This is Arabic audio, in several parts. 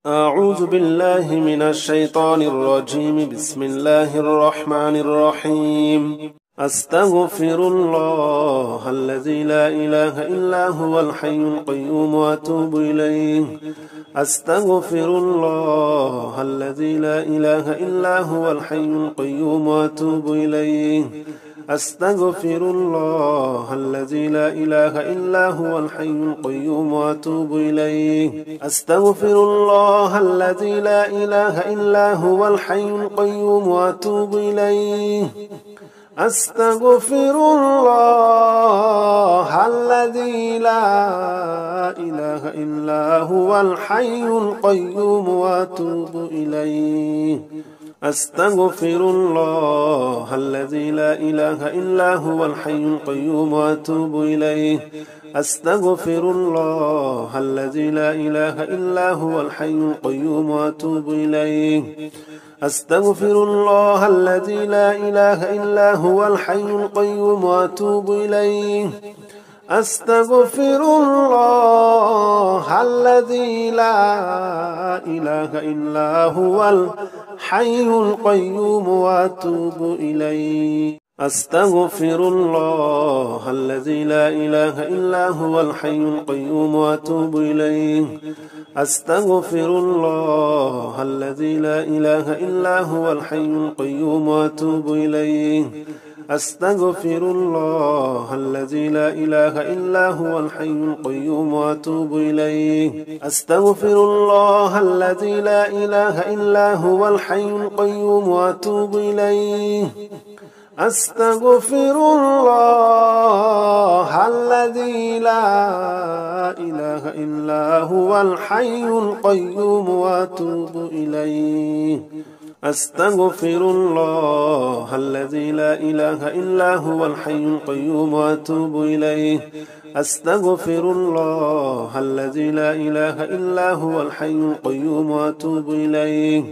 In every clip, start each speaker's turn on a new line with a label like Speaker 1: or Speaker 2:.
Speaker 1: أعوذ بالله من الشيطان الرجيم. بسم الله الرحمن الرحيم. أستغفر الله الذي لا إله إلا هو الحي القيوم وأتوب إليه. أستغفر الله الذي لا إله إلا هو الحي القيوم وأتوب إليه. أستغفر الله الذي لا إله إلا هو الحي القيوم وأتوب إليه. أستغفر الله الذي لا إله إلا هو الحي القيوم وأتوب إليه. أستغفر الله الذي لا إله إلا هو الحي القيوم وأتوب إليه. أستغفر الله الذي لا إله إلا هو الحي القيوم وأتوب إليه. أستغفر الله الذي لا إله إلا هو الحي القيوم وأتوب إليه. أستغفر الله الذي لا إله إلا هو الحي القيوم وأتوب إليه. أستغفر الله الذي لا إله إلا هو الحي القيوم وأتوب إليه. أستغفر الله الذي لا إله إلا هو الحي القيوم وأتوب إليه. أستغفر الله الذي لا إله إلا هو الحي القيوم وأتوب إليه. أستغفر الله الذي لا إله إلا هو الحي القيوم وأتوب إليه. أستغفر الله الذي لا إله إلا هو الحي القيوم وأتوب إليه. أستغفر الله الذي لا إله إلا هو الحي القيوم وأتوب إليه. أستغفر الله الذي لا إله إلا هو الحي القيوم وأتوب إليه. أستغفر الله الذي لا إله إلا هو الحي القيوم وأتوب إليه.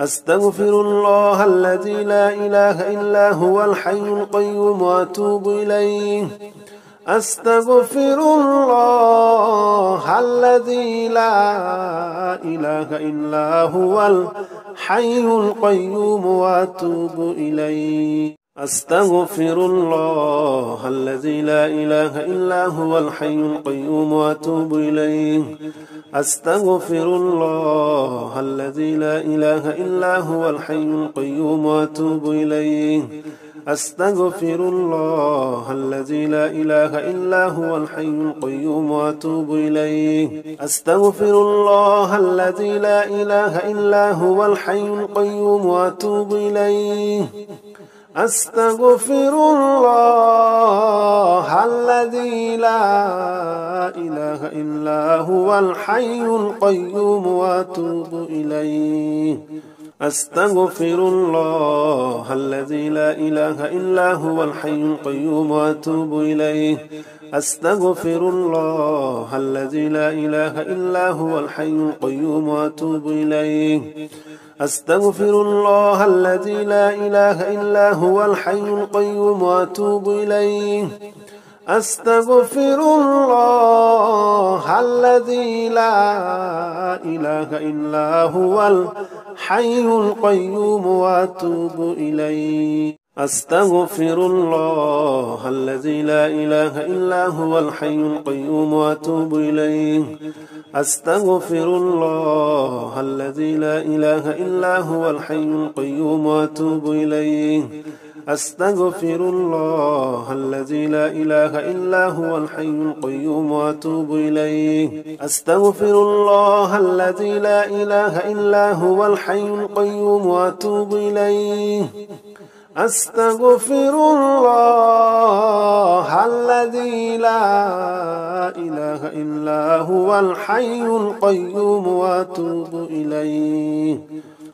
Speaker 1: أستغفر الله الذي لا إله إلا هو الحي القيوم وأتوب إليه. أستغفر الله الذي لا إله إلا هو الحي القيوم وأتوب إليه. أستغفر الله الذي لا إله إلا هو الحي القيوم وأتوب إليه. أستغفر الله الذي لا إله إلا هو الحي القيوم وأتوب إليه. أستغفر الله الذي لا إله إلا هو الحي القيوم وأتوب إليه. أستغفر الله الذي لا إله إلا هو الحي القيوم وأتوب إليه. أستغفر الله الذي لا إله إلا هو الحي القيوم وأتوب إليه. أستغفر الله الذي لا إله إلا هو الحي القيوم وأتوب إليه. أستغفر الله الذي لا إله إلا هو الحي القيوم وأتوب إليه. أستغفر الله الذي لا إله إلا هو الحي القيوم وأتوب إليه. أستغفر الله الذي لا إله إلا هو الحي القيوم وأتوب إليه. أستغفر الله الذي لا إله إلا هو الحي القيوم وأتوب إليه. أستغفر الله الذي لا إله إلا هو الحي القيوم وأتوب إليه. أستغفر الله الذي لا إله إلا هو الحي القيوم وأتوب إليه. أستغفر الله الذي لا إله إلا هو الحي القيوم وأتوب إليه. أستغفر الله الذي لا إله إلا هو الحي القيوم وأتوب إليه.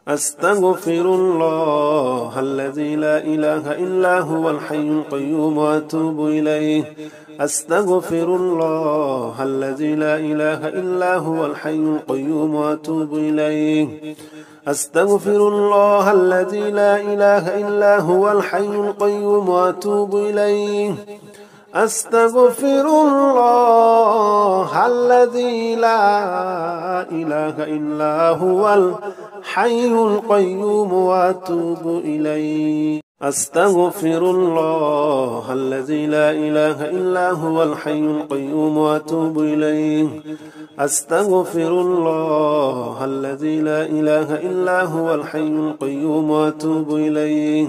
Speaker 1: أستغفر الله الذي لا إله إلا هو الحي القيوم وأتوب إليه. أستغفر الله الذي لا إله إلا هو الحي القيوم وأتوب إليه. أستغفر الله الذي لا إله إلا هو الحي القيوم وأتوب إليه. أستغفر الله الذي لا إله إلا هو الحي القيوم وأتوب إليه. أستغفر الله الذي لا إله إلا هو الحي القيوم وأتوب إليه. أستغفر الله الذي لا إله إلا هو الحي القيوم وأتوب إليه.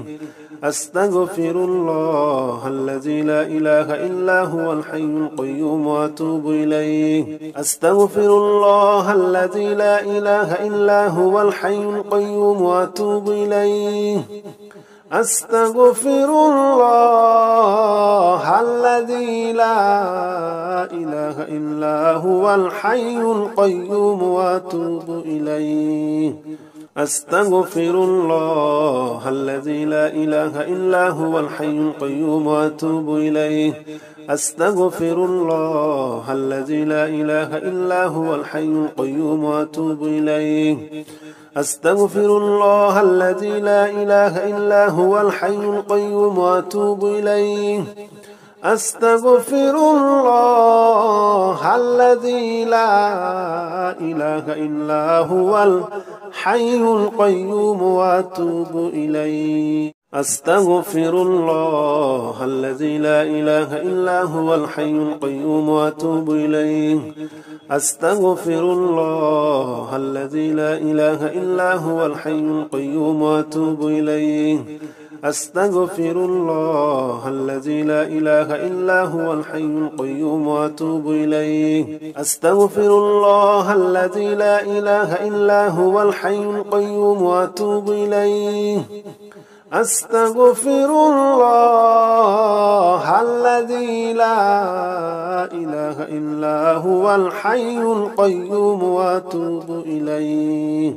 Speaker 1: أستغفر الله الذي لا إله إلا هو الحي القيوم وأتوب إليه. أستغفر الله الذي لا إله إلا هو الحي القيوم وأتوب إليه. أستغفر الله الذي لا إله إلا هو الحي القيوم وأتوب إليه. أستغفر الله الذي لا إله إلا هو الحي القيوم وأتوب إليه. أستغفر الله الذي لا إله إلا هو الحي القيوم وأتوب إليه. أستغفر الله الذي لا إله إلا هو الحي القيوم وأتوب إليه. أستغفر الله الذي لا إله إلا هو الحي القيوم وأتوب إليه. أستغفر الله الذي لا إله إلا هو الحي القيوم وأتوب إليه. أستغفر الله الذي لا إله إلا هو الحي القيوم وأتوب إليه. أستغفر الله الذي لا إله إلا هو الحي القيوم وأتوب إليه. أستغفر الله الذي لا إله إلا هو الحي القيوم وأتوب إليه. أستغفر الله الذي لا إله إلا هو الحي القيوم وأتوب إليه.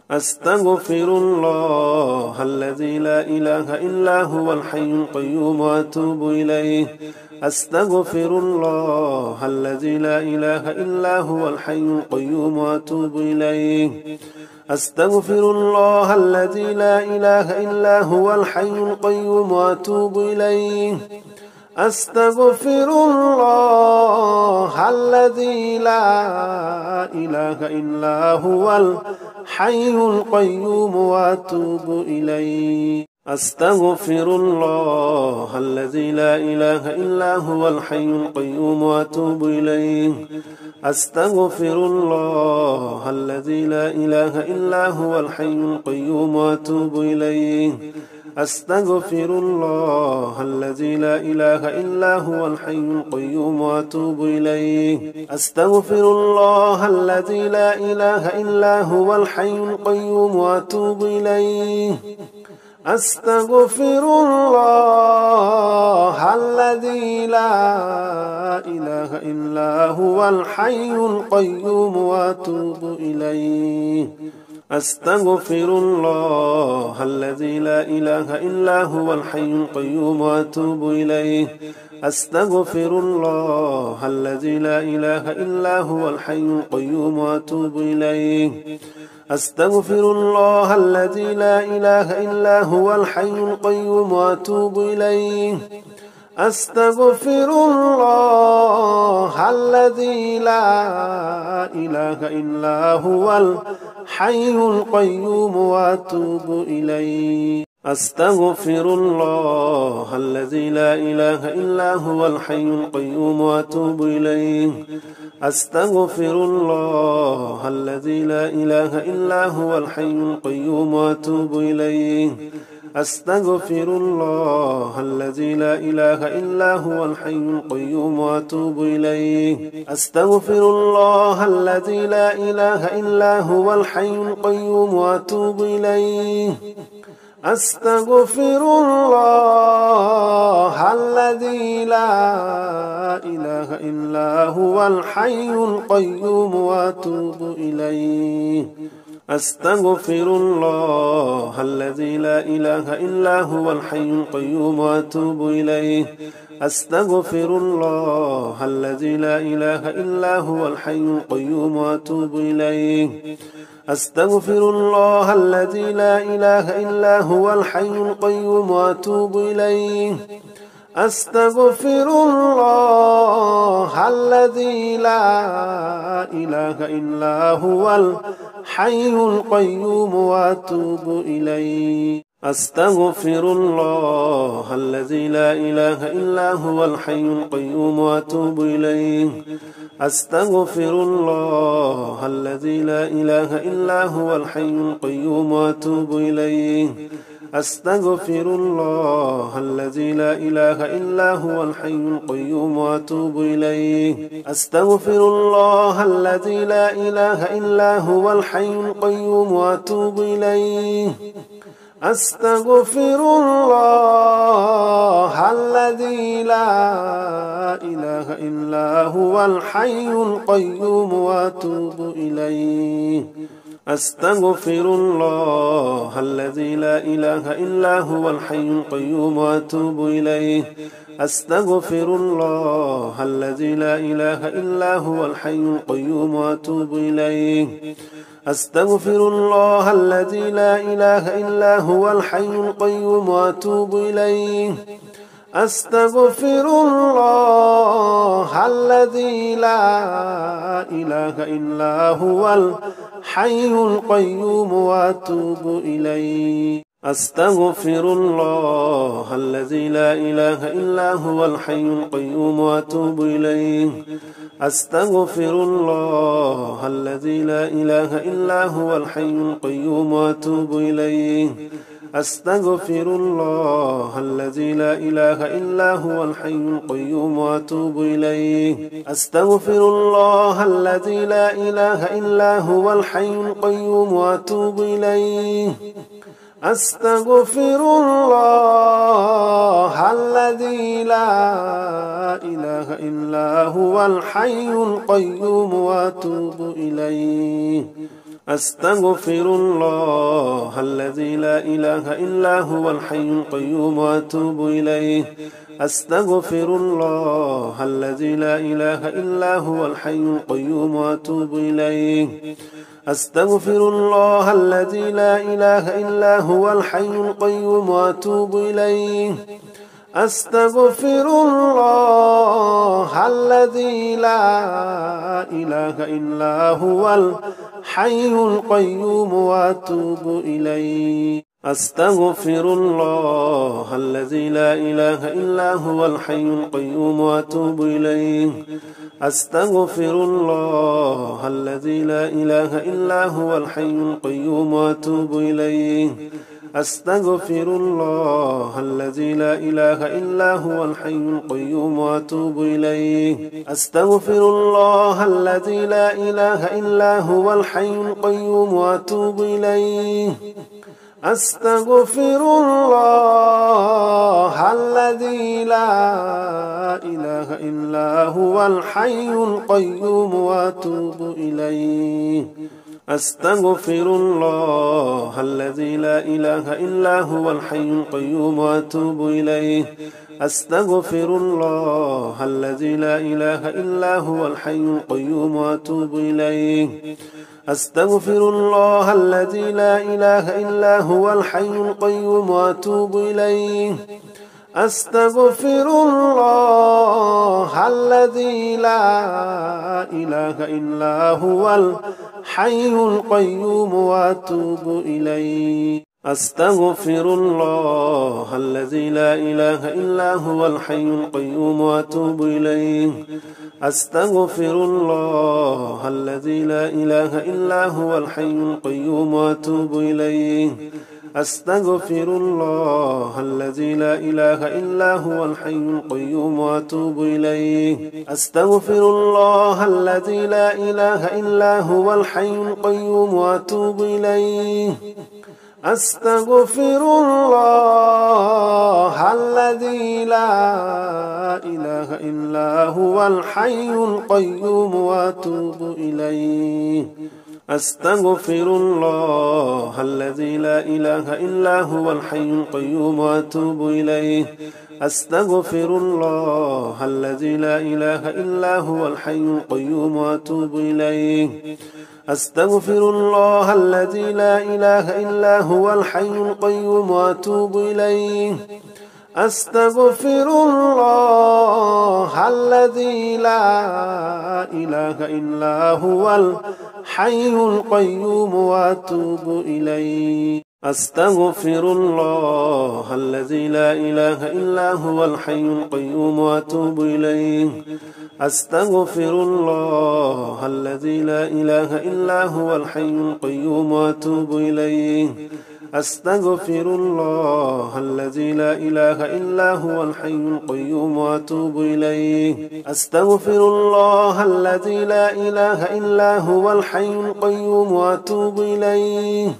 Speaker 1: أستغفر الله الذي لا إله إلا هو الحي القيوم وأتوب إليه. أستغفر الله الذي لا إله إلا هو الحي القيوم وأتوب إليه. أستغفر الله الذي لا إله إلا هو الحي القيوم وأتوب إليه. أستغفر الله الذي لا إله إلا هو الحي القيوم وأتوب إليه. أستغفر الله الذي لا إله إلا هو الحي القيوم وأتوب إليه. أستغفر الله الذي لا إله إلا هو الحي القيوم وأتوب إليه. أستغفر الله الذي لا إله إلا هو الحي القيوم وأتوب إليه. أستغفر الله الذي لا إله إلا هو الحي القيوم وأتوب إليه. أستغفر الله الذي لا إله إلا هو الحي القيوم وأتوب إليه. أستغفر الله الذي لا إله إلا هو الحي القيوم وأتوب إليه. أستغفر الله الذي لا إله إلا هو الحي القيوم وأتوب إليه. أستغفر الله الذي لا إله إلا هو الحي القيوم وأتوب إليه. أستغفر الله الذي لا إله إلا هو الحي القيوم وأتوب إليه. أستغفر الله الذي لا إله إلا هو الحي القيوم وأتوب إليه. أستغفر الله الذي لا إله إلا هو الحي القيوم وأتوب إليه. أستغفر الله الذي لا إله إلا هو الحي القيوم وأتوب إليه. أستغفر الله الذي لا إله إلا هو الحي القيوم وأتوب إليه. أستغفر الله الذي لا إله إلا هو الحي القيوم وأتوب إليه. أستغفر الله الذي لا إله إلا هو الحي القيوم وأتوب إليه. أستغفر الله الذي لا إله إلا هو الحي القيوم وأتوب إليه. أستغفر الله الذي لا إله إلا هو الحي القيوم وأتوب إليه. أستغفر الله الذي لا إله إلا هو الحي القيوم وأتوب إليه. أستغفر الله الذي لا إله إلا هو الحي القيوم وأتوب إليه. أستغفر الله الذي لا إله إلا هو الحي القيوم وأتوب إليه. أستغفر الله الذي لا إله إلا هو الحي القيوم وأتوب إليه. أستغفر الله الذي لا إله إلا هو الحي القيوم وأتوب إليه. أستغفر الله الذي لا إله إلا هو الحي القيوم وأتوب إليه. أستغفر الله الذي لا إله إلا هو الحي القيوم وأتوب إليه. أستغفر الله الذي لا إله إلا هو الحي القيوم وأتوب إليه. أستغفر الله الذي لا إله إلا هو الحي القيوم وأتوب إليه. أستغفر الله الذي لا إله إلا هو الحي القيوم وأتوب إليه. أستغفر الله الذي لا إله إلا هو الحي القيوم وأتوب إليه. أستغفر الله الذي لا إله إلا هو الحي القيوم وأتوب إليه. أستغفر الله الذي لا إله إلا هو الحي القيوم وأتوب إليه. أستغفر الله الذي لا إله إلا هو الحي القيوم وأتوب إليه. أستغفر الله الذي لا إله إلا هو الحي القيوم وأتوب إليه. أستغفر الله الذي لا إله إلا هو الحي القيوم وأتوب إليه. أستغفر الله الذي لا إله إلا هو الحي القيوم وأتوب إليه. أستغفر الله الذي لا إله إلا هو الحي القيوم وأتوب إليه. أستغفر الله الذي لا إله إلا هو الحي القيوم وأتوب إليه. أستغفر الله الذي لا إله إلا هو الحي القيوم وأتوب إليه. أستغفر الله الذي لا إله إلا هو الحي القيوم وأتوب إليه. أستغفر الله الذي لا إله إلا هو الحي القيوم وأتوب إليه. أستغفر الله الذي لا إله إلا هو الحي القيوم وأتوب إليه. أستغفر الله الذي لا إله إلا هو الحي القيوم وأتوب إليه. أستغفر الله الذي لا إله إلا هو الحي القيوم وأتوب إليه. أستغفر الله الذي لا إله إلا هو الحي القيوم وأتوب إليه. أستغفر الله الذي لا إله إلا هو الحي القيوم وأتوب إليه. أستغفر الله الذي لا إله إلا هو الحي القيوم وأتوب إليه. أستغفر الله الذي لا إله إلا هو الحي القيوم وأتوب إليه. أستغفر الله الذي لا إله إلا هو الحي القيوم وأتوب إليه. أستغفر الله الذي لا إله إلا هو الحي القيوم وأتوب إليه. أستغفر الله الذي لا إله إلا هو الحي القيوم وأتوب إليه. أستغفر الله الذي لا إله إلا هو الحي القيوم وأتوب إليه. أستغفر الله الذي لا إله إلا هو الحي القيوم وأتوب إليه. أستغفر الله الذي لا إله إلا هو الحي القيوم وأتوب إليه. أستغفر الله الذي لا إله إلا هو الحي القيوم وأتوب إليه. أستغفر الله الذي لا إله إلا هو الحي القيوم وأتوب إليه أستغفر الله الذي لا إله إلا هو الحي القيوم وأتوب إليه أستغفر الله الذي لا إله إلا هو الحي القيوم وأتوب إليه أستغفر الله الذي لا إله إلا هو الحي القيوم وأتوب إليه أستغفر الله الذي لا إله إلا هو الحي القيوم وأتوب إليه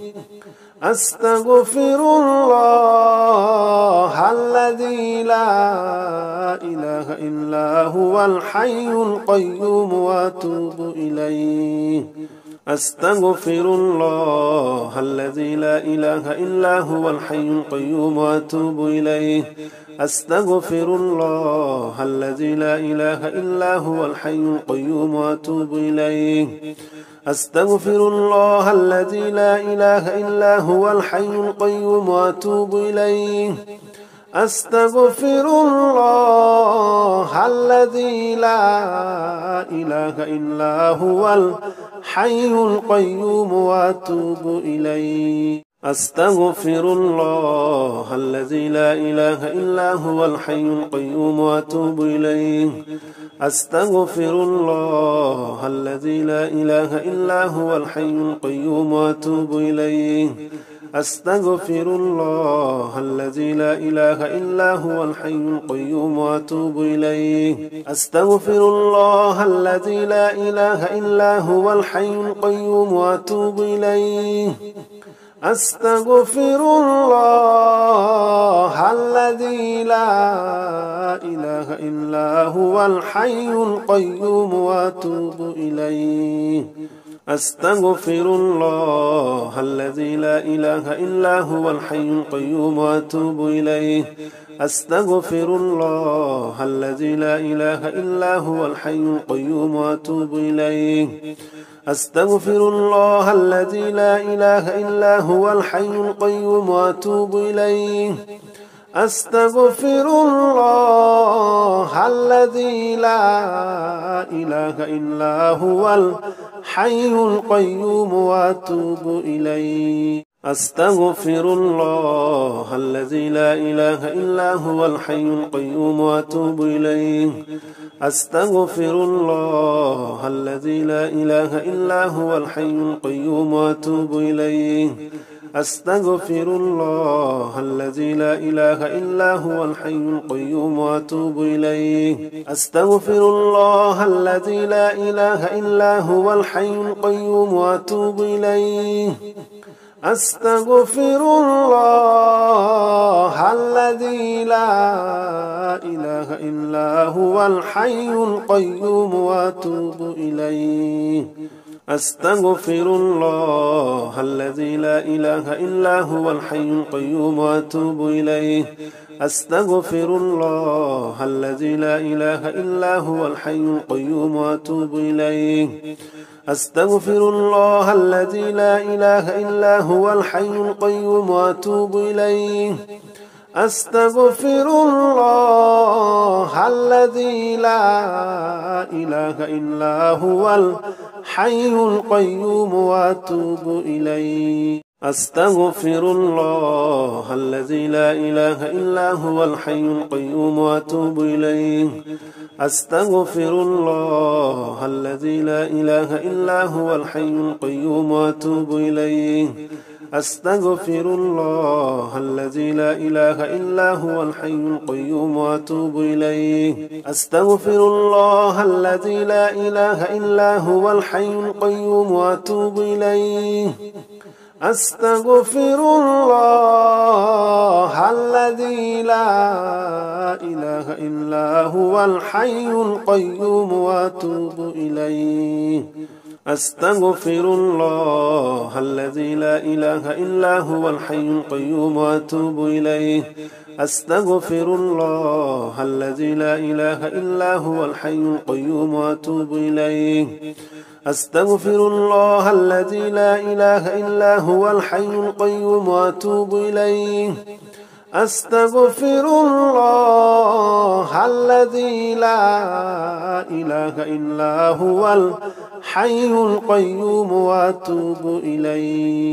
Speaker 1: أستغفر الله الذي لا إله إلا هو الحي القيوم وأتوب إليه أستغفر الله الذي لا إله إلا هو الحي القيوم وأتوب إليه أستغفر الله الذي لا إله إلا هو الحي القيوم وأتوب إليه أستغفر الله الذي لا إله إلا هو الحي القيوم وأتوب إليه أستغفر الله الذي لا إله إلا هو الحي القيوم وأتوب إليه أستغفر الله الذي لا إله إلا هو الحي القيوم وأتوب إليه أستغفر الله الذي لا إله إلا هو الحي القيوم وأتوب إليه أستغفر الله الذي لا إله إلا هو الحي القيوم وأتوب إليه أستغفر الله الذي لا إله إلا هو الحي القيوم وأتوب إليه أستغفر الله الذي لا إله إلا هو الحي القيوم وأتوب إليه أستغفر الله الذي لا إله إلا هو الحي القيوم وأتوب إليه أستغفر الله الذي لا إله إلا هو الحي القيوم وأتوب إليه أستغفر الله الذي لا إله إلا هو الحي القيوم وأتوب إليه أستغفر الله الذي لا إله إلا هو الحي القيوم وأتوب إليه أستغفر الله الذي لا إله إلا هو الحي القيوم وأتوب إليه أستغفر الله الذي لا إله إلا هو الحي القيوم وأتوب إليه أستغفر الله الذي لا إله إلا هو الحي القيوم وأتوب إليه أستغفر الله الذي لا إله إلا هو الحي القيوم وأتوب إليه أستغفر الله الذي لا إله إلا هو الحي القيوم وأتوب إليه أستغفر الله الذي لا إله إلا هو الحي القيوم وأتوب إليه أستغفر الله الذي لا إله إلا هو الحي القيوم وأتوب إليه أستغفر الله الذي لا إله إلا هو الحي القيوم وأتوب إليه أستغفر الله الذي لا إله إلا هو الحي القيوم وأتوب إليه أستغفر الله الذي لا إله إلا هو الحي القيوم وأتوب إليه أستغفر الله الذي لا إله إلا هو الحي القيوم وأتوب إليه أستغفر الله الذي لا إله إلا هو الحي القيوم وأتوب إليه أستغفر الله الذي لا إله إلا هو الحي القيوم وأتوب إليه أستغفر الله الذي لا إله إلا هو الحي القيوم وأتوب إليه أستغفر الله الذي لا إله إلا هو الحي القيوم وأتوب إليه أستغفر الله الذي لا إله إلا هو الحي القيوم وأتوب إليه أستغفر الله الذي لا إله إلا هو الحي القيوم وأتوب إليه أستغفر الله الذي لا إله إلا هو الحي القيوم وأتوب إليه